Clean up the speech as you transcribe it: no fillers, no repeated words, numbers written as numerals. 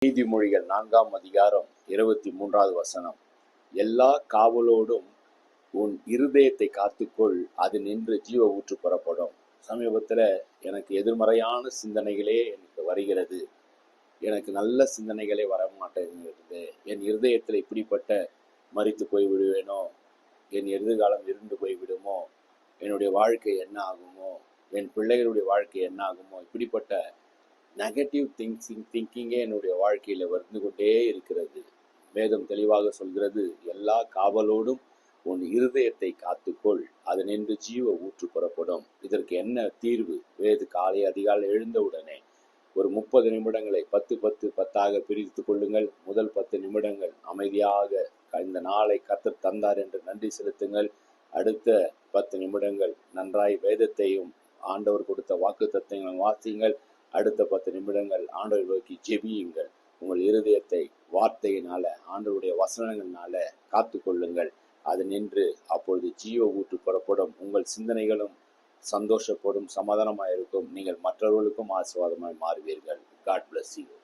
நீதிமொழிகள் 4ஆம் அதிகாரம் 23வது வசனம். எல்லா காவலோடும் உன் இருதயத்தை காத்துக்கொள், அது நின்று ஜீவ ஊற்று புறப்படும். சமீபத்தில் எனக்கு எதிர்மறையான சிந்தனைகளே எனக்கு வருகிறது. எனக்கு நல்ல சிந்தனைகளே வர மாட்டேங்கிறது. என் இருதயத்தில் இப்படிப்பட்ட மரித்து போய் விடுவேனோ, என் எதிர்காலம் இருந்து போய்விடுமோ, என்னுடைய வாழ்க்கை என்ன ஆகுமோ, என் பிள்ளைகளுடைய வாழ்க்கை என்ன ஆகுமோ, இப்படிப்பட்ட நெகட்டிவ் திங்கிங்கே என்னுடைய வாழ்க்கையில் வந்து கொண்டே இருக்கிறது. வேதம் தெளிவாக சொல்கிறது, எல்லா காவலோடும் உன் இருதயத்தை காத்துக்கொள், அது நின்று ஜீவ ஊற்று புறப்படும். இதற்கு என்ன தீர்வு? காலை அதிகாலை எழுந்தவுடனே ஒரு 30 நிமிடங்களை 10 பிரித்து கொள்ளுங்கள். முதல் 10 நிமிடங்கள் அமைதியாக இந்த நாளை கர்த்தர் தந்தார் என்று நன்றி செலுத்துங்கள். அடுத்த 10 நிமிடங்கள் நன்றாய் வேதத்தையும் ஆண்டவர் கொடுத்த வாக்கு தத்தங்களையும் வாசியுங்கள். அடுத்த 10 நிமிடங்கள் ஆண்டவர் நோக்கி ஜெபியுங்கள். உங்கள் இருதயத்தை வார்த்தையினால, ஆண்டவருடைய வசனங்களால காத்து கொள்ளுங்கள். அது நின்று அப்பொழுது ஜீவ ஊற்று புறப்படும். உங்கள் சிந்தனைகளும் சந்தோஷப்படும், சமாதானமாயிருக்கும். நீங்கள் மற்றவர்களுக்கும் ஆசீர்வாதமாய் மாறுவீர்கள். God bless you.